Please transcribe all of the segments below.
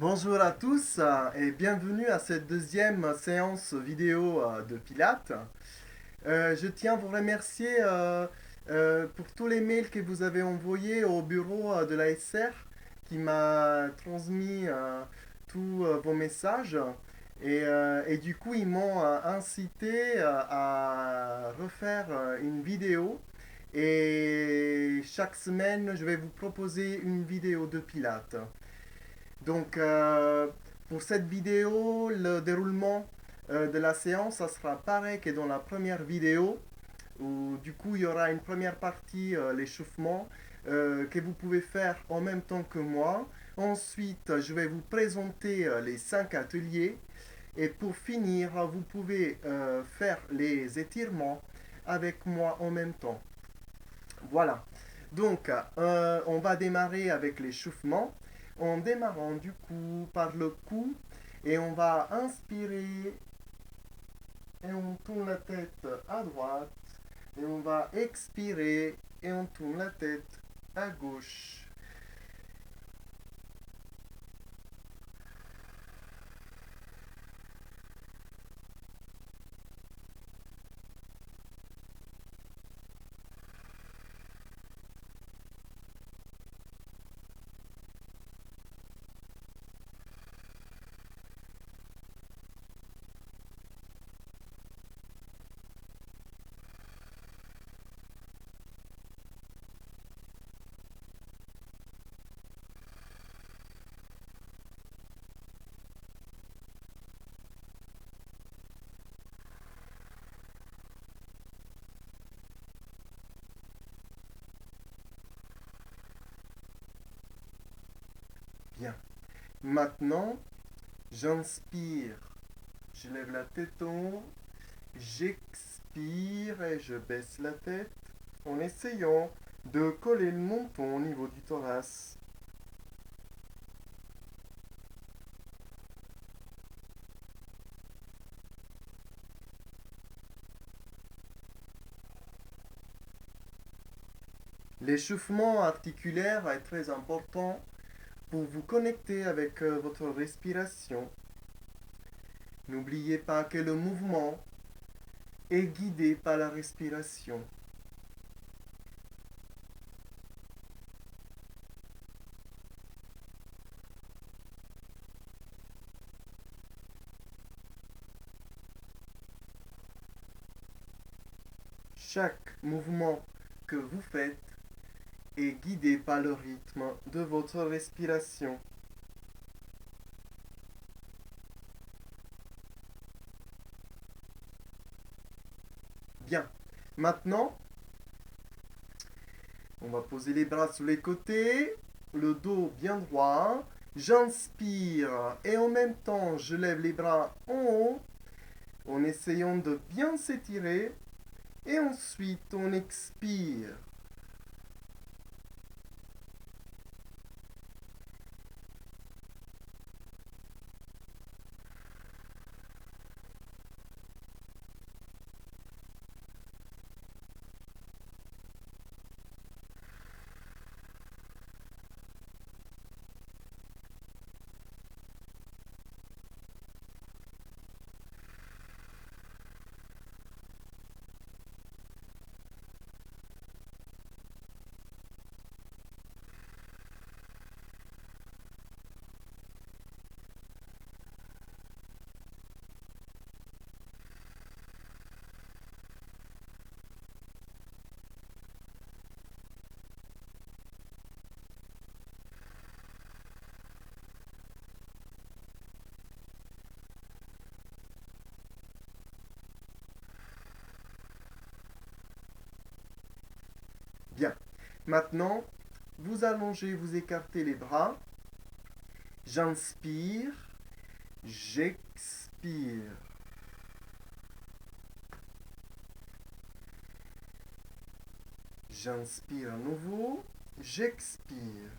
Bonjour à tous et bienvenue à cette deuxième séance vidéo de Pilates. Je tiens à vous remercier pour tous les mails que vous avez envoyés au bureau de la SR qui m'a transmis tous vos messages et du coup ils m'ont incité à refaire une vidéo et chaque semaine je vais vous proposer une vidéo de Pilates. Donc, pour cette vidéo, le déroulement de la séance, ça sera pareil que dans la première vidéo, où du coup, il y aura une première partie, l'échauffement, que vous pouvez faire en même temps que moi. Ensuite, je vais vous présenter les 5 ateliers. Et pour finir, vous pouvez faire les étirements avec moi en même temps. Voilà. Donc, on va démarrer avec l'échauffement en démarrant du coup par le cou et on va inspirer et on tourne la tête à droite et on va expirer et on tourne la tête à gauche. Bien. Maintenant, j'inspire, je lève la tête en haut, j'expire et je baisse la tête en essayant de coller le menton au niveau du thorax. L'échauffement articulaire est très important pour vous connecter avec votre respiration. N'oubliez pas que le mouvement est guidé par la respiration. Chaque mouvement que vous faites est guidé par le rythme de votre respiration. Bien. Maintenant, on va poser les bras sur les côtés, le dos bien droit. J'inspire et en même temps, je lève les bras en haut en essayant de bien s'étirer. Et ensuite, on expire. Bien. Maintenant, vous allongez, vous écartez les bras. J'inspire, j'expire. J'inspire à nouveau, j'expire.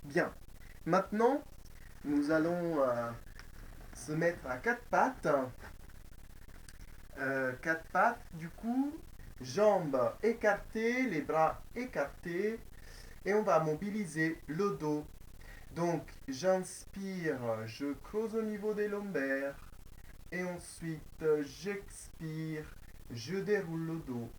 Bien. Maintenant, nous allons se mettre à quatre pattes. Quatre pattes, du coup, jambes écartées, les bras écartés, et on va mobiliser le dos. Donc, j'inspire, je creuse au niveau des lombaires, et ensuite, j'expire, je déroule le dos.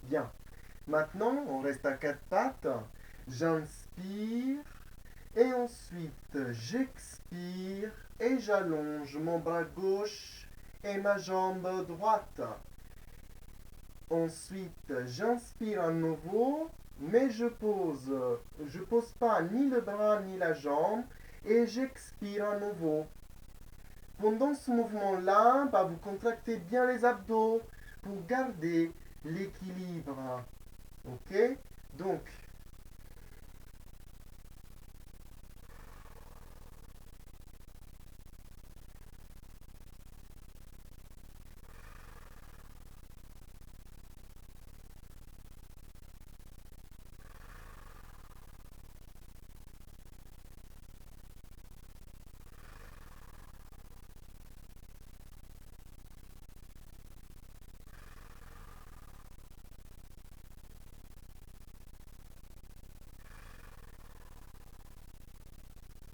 Bien. Maintenant, on reste à quatre pattes. J'inspire, et ensuite, j'expire, et j'allonge mon bras gauche et ma jambe droite. Ensuite, j'inspire à nouveau, mais je pose pas ni le bras ni la jambe, et j'expire à nouveau. Pendant ce mouvement-là, vous contractez bien les abdos pour garder l'équilibre. Ok? Donc,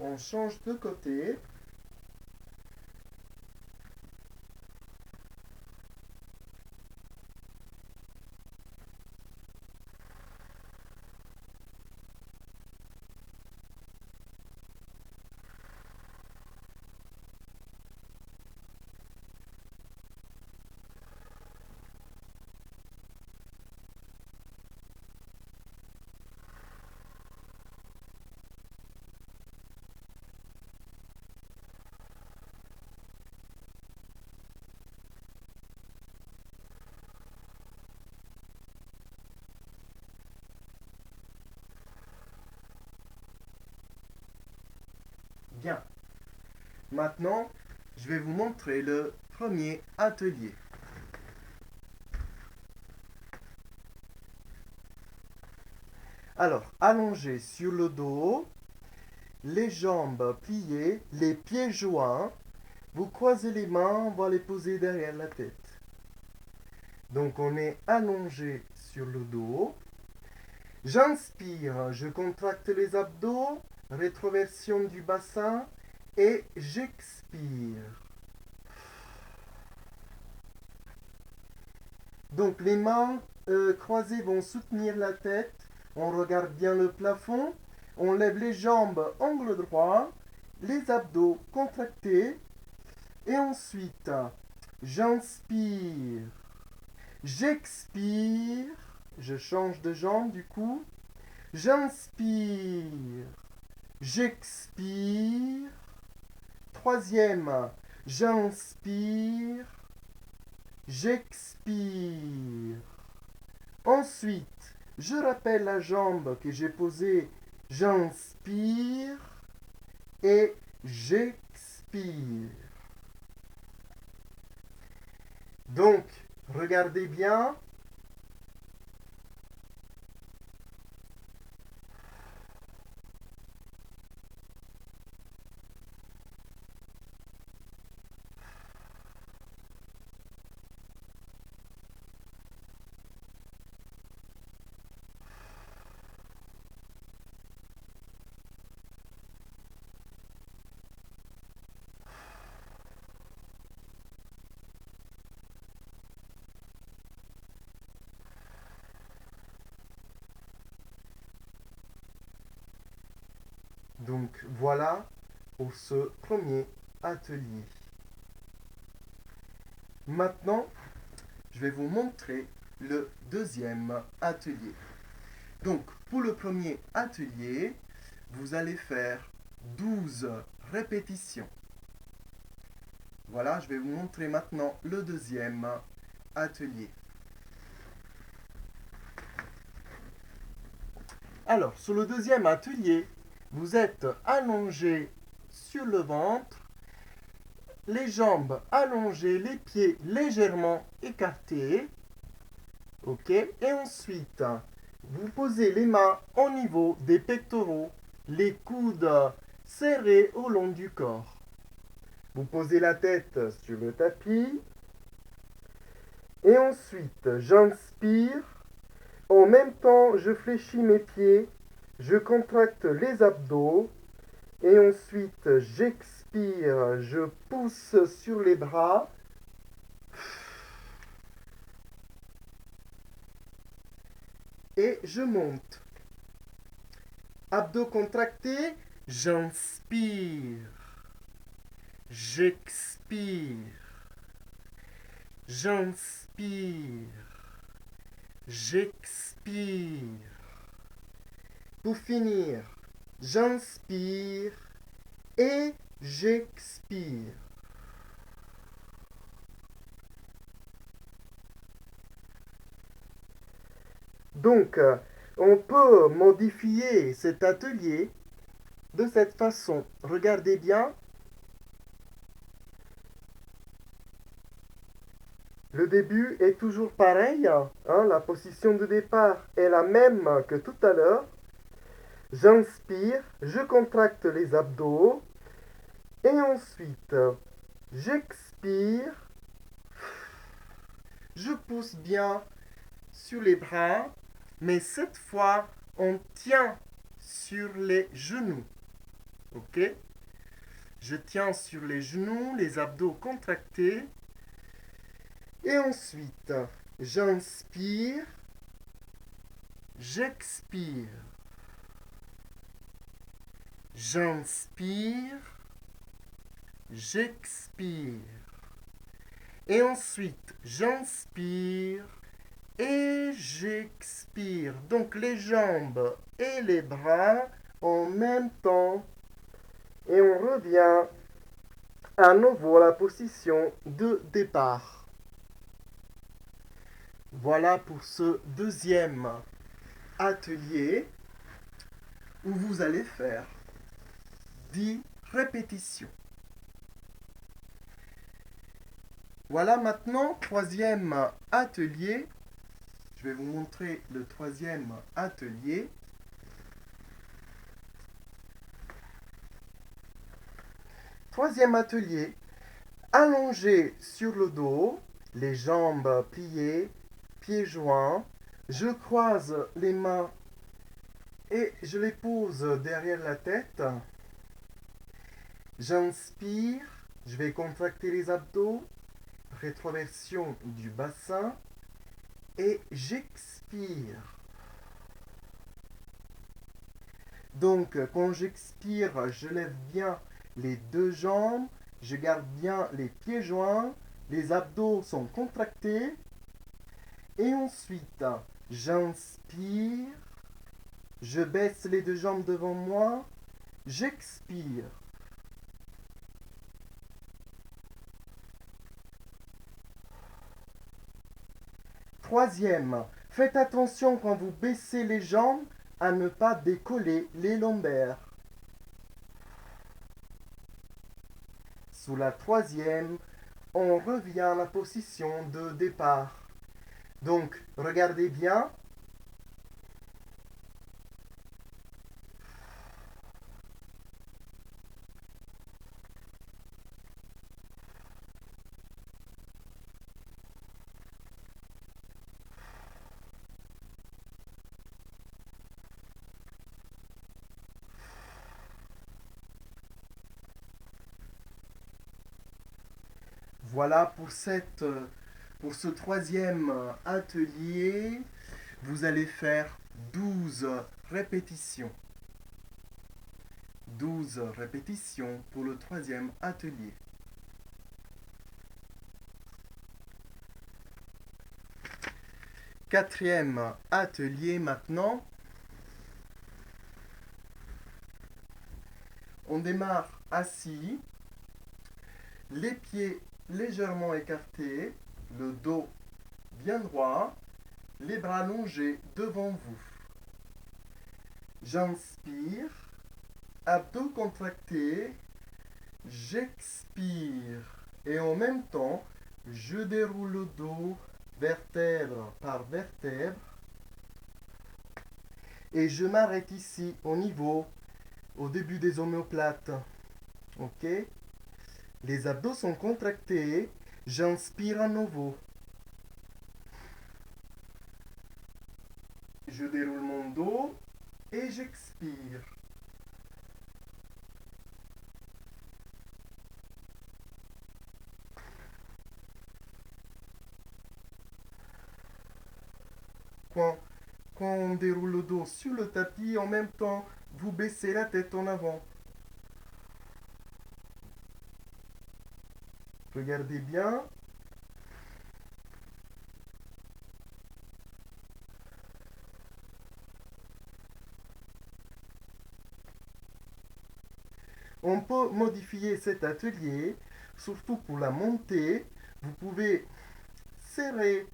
on change de côté. Bien. Maintenant, je vais vous montrer le premier atelier. Alors, allongé sur le dos, les jambes pliées, les pieds joints, vous croisez les mains, on va les poser derrière la tête. Donc, on est allongé sur le dos. J'inspire, je contracte les abdos, rétroversion du bassin, et j'expire. Donc les mains croisées vont soutenir la tête. On regarde bien le plafond. On lève les jambes angle droit, les abdos contractés. Et ensuite, j'inspire, j'expire. Je change de jambe du coup. J'inspire, j'expire. Troisième, j'inspire, j'expire. Ensuite, je rappelle la jambe que j'ai posée, j'inspire et j'expire. Donc, regardez bien. Donc voilà pour ce premier atelier. Maintenant, je vais vous montrer le deuxième atelier. Donc pour le premier atelier, vous allez faire 12 répétitions. Voilà, je vais vous montrer maintenant le deuxième atelier. Alors, sur le deuxième atelier, vous êtes allongé sur le ventre, les jambes allongées, les pieds légèrement écartés. Ok? Et ensuite, vous posez les mains au niveau des pectoraux, les coudes serrés au long du corps. Vous posez la tête sur le tapis. Et ensuite, j'inspire. En même temps, je fléchis mes pieds. Je contracte les abdos. Et ensuite, j'expire. Je pousse sur les bras. Et je monte. Abdos contractés. J'inspire. J'expire. J'inspire. J'expire. Pour finir, j'inspire et j'expire. Donc, on peut modifier cet atelier de cette façon. Regardez bien. Le début est toujours pareil, hein, la position de départ est la même que tout à l'heure. J'inspire, je contracte les abdos et ensuite j'expire, je pousse bien sur les bras, mais cette fois on tient sur les genoux. Ok? Je tiens sur les genoux, les abdos contractés. Et ensuite, j'inspire, j'expire. J'inspire, j'expire. Et ensuite, j'inspire et j'expire. Donc les jambes et les bras en même temps. Et on revient à nouveau à la position de départ. Voilà pour ce deuxième atelier où vous allez faire 10 répétitions. Voilà maintenant, troisième atelier. Je vais vous montrer le troisième atelier. Troisième atelier, allongé sur le dos, les jambes pliées, pieds joints. Je croise les mains et je les pose derrière la tête. J'inspire, je vais contracter les abdos, rétroversion du bassin et j'expire. Donc quand j'expire, je lève bien les deux jambes, je garde bien les pieds joints, les abdos sont contractés et ensuite j'inspire, je baisse les deux jambes devant moi, j'expire. Troisième, faites attention quand vous baissez les jambes à ne pas décoller les lombaires. Sous la troisième, on revient à la position de départ. Donc, regardez bien. Voilà pour ce troisième atelier. Vous allez faire 12 répétitions. 12 répétitions pour le troisième atelier. Quatrième atelier maintenant. On démarre assis, les pieds légèrement écartés, le dos bien droit, les bras allongés devant vous. J'inspire, abdos contractés, j'expire et en même temps, je déroule le dos vertèbre par vertèbre et je m'arrête ici au début des omoplates. Ok? Les abdos sont contractés, j'inspire à nouveau. Je déroule mon dos et j'expire. Quand on déroule le dos sur le tapis, en même temps, vous baissez la tête en avant. Regardez bien. On peut modifier cet atelier, surtout pour la montée. Vous pouvez serrer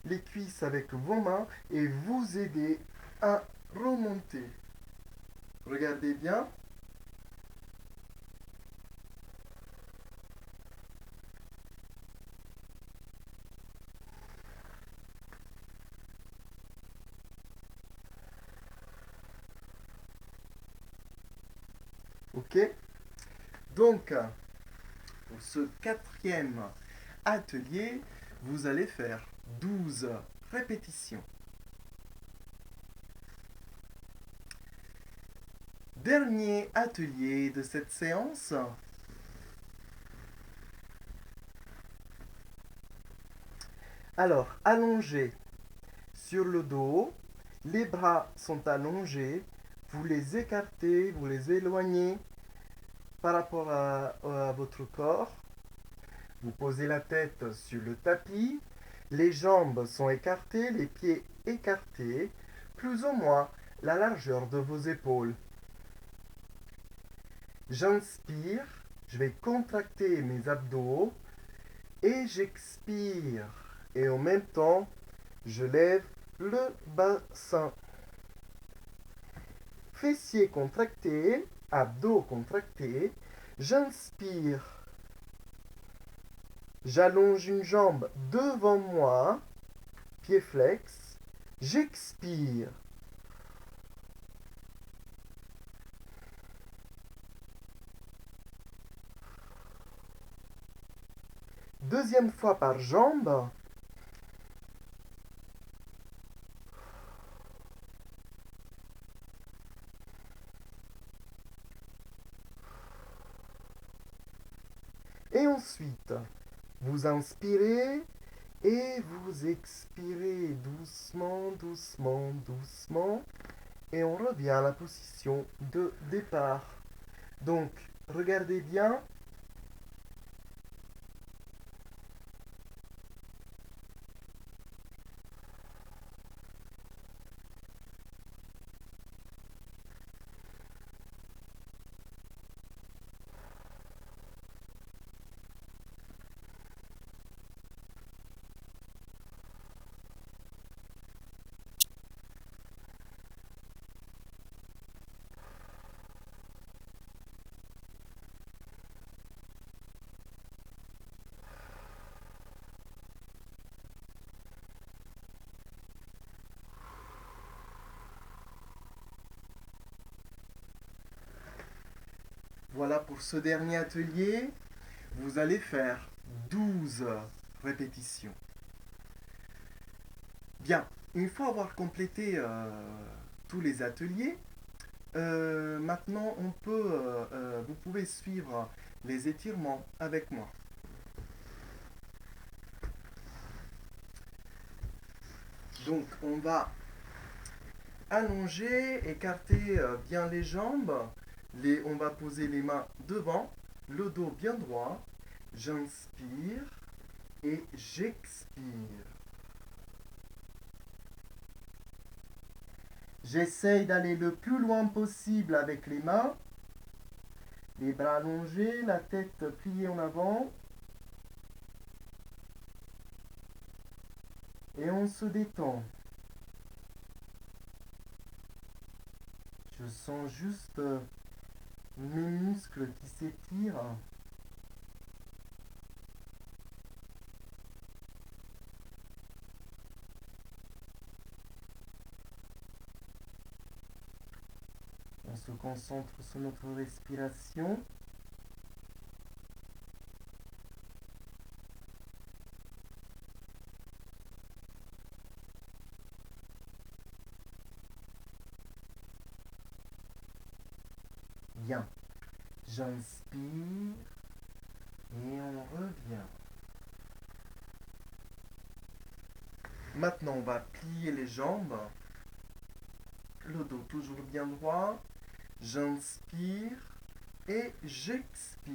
les cuisses avec vos mains et vous aider à remonter. Regardez bien. Ok? Donc, pour ce quatrième atelier, vous allez faire 12 répétitions. Dernier atelier de cette séance. Alors, allongé sur le dos, les bras sont allongés, vous les écartez, vous les éloignez par rapport à votre corps. Vous posez la tête sur le tapis, les jambes sont écartées, les pieds écartés, plus ou moins la largeur de vos épaules. J'inspire, je vais contracter mes abdos et j'expire. Et en même temps, je lève le bassin. Fessiers contractés, abdos contractés. J'inspire. J'allonge une jambe devant moi, pied flex. J'expire. Deuxième fois par jambe. Et ensuite, vous inspirez et vous expirez doucement, doucement, doucement. Et on revient à la position de départ. Donc, regardez bien. Voilà pour ce dernier atelier. Vous allez faire 12 répétitions. Bien, une fois avoir complété tous les ateliers, maintenant vous pouvez suivre les étirements avec moi. Donc on va allonger, écarter bien les jambes, On va poser les mains devant, le dos bien droit. J'inspire et j'expire. J'essaye d'aller le plus loin possible avec les mains. Les bras allongés, la tête pliée en avant. Et on se détend. Je sens juste mes muscles qui s'étirent. On se concentre sur notre respiration. Bien. J'inspire et on revient. Maintenant, on va plier les jambes. Le dos toujours bien droit. J'inspire et j'expire.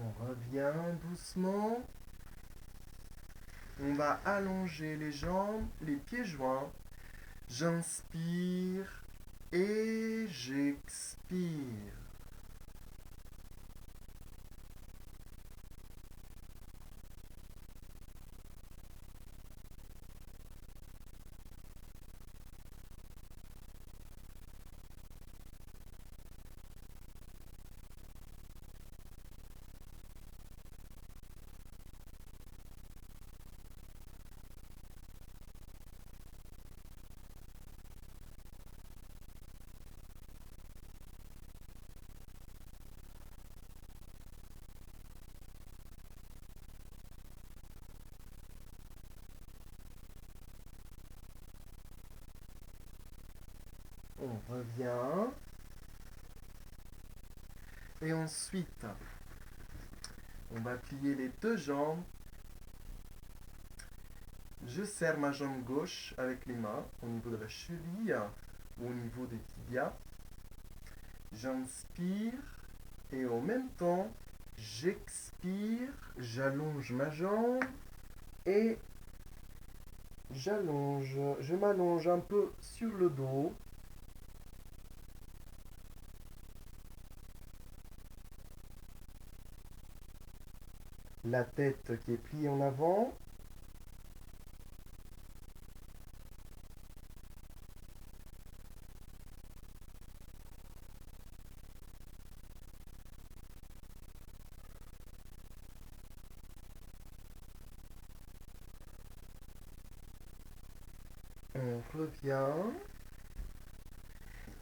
On revient doucement. On va allonger les jambes, les pieds joints. J'inspire et j'expire. On revient. Et ensuite, on va plier les deux jambes. Je serre ma jambe gauche avec les mains au niveau de la cheville ou au niveau des tibias. J'inspire et en même temps, j'expire. J'allonge ma jambe et j'allonge. Je m'allonge un peu sur le dos. La tête qui est pliée en avant. On revient.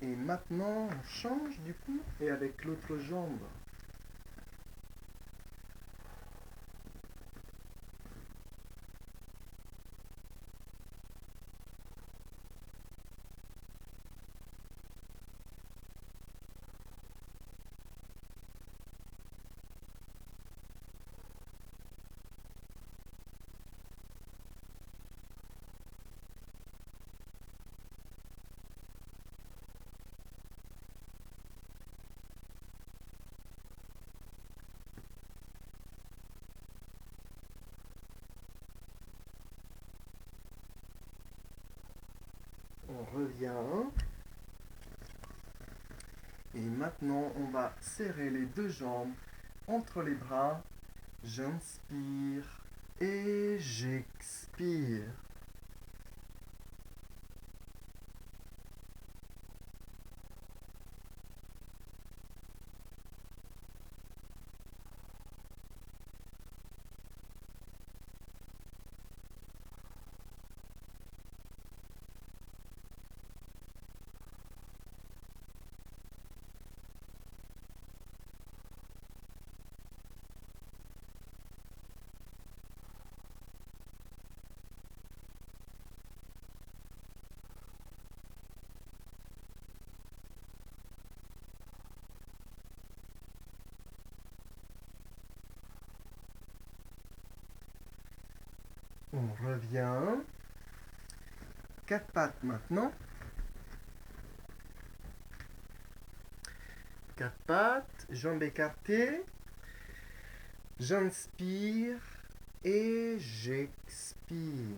Et maintenant, on change du coup et avec l'autre jambe. On revient. Et maintenant, on va serrer les deux jambes entre les bras. J'inspire et j'expire. On revient. Quatre pattes maintenant. Quatre pattes, jambes écartées. J'inspire et j'expire.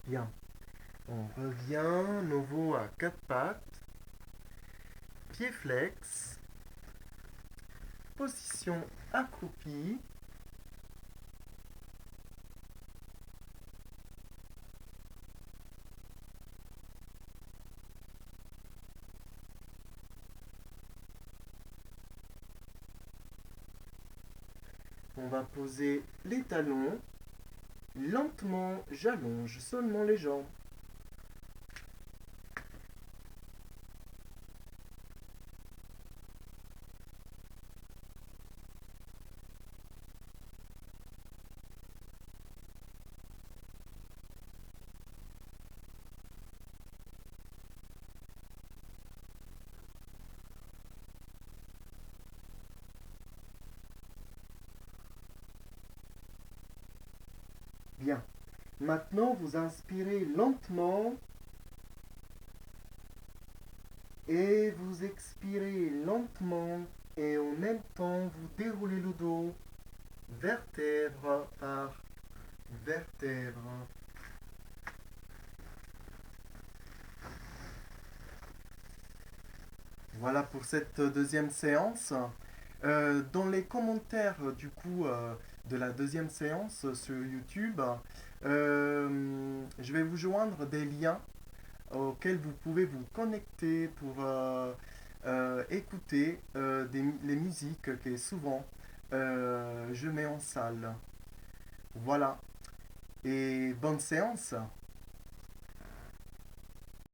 Bien. On revient nouveau à quatre pattes. Pied flex. Position accroupie. On va poser les talons. Lentement, j'allonge seulement les jambes. Bien. Maintenant, vous inspirez lentement et vous expirez lentement et en même temps, vous déroulez le dos vertèbre par vertèbre. Voilà pour cette deuxième séance. Dans les commentaires de la deuxième séance sur YouTube, je vais vous joindre des liens auxquels vous pouvez vous connecter pour écouter les musiques que souvent je mets en salle. Voilà. Et bonne séance.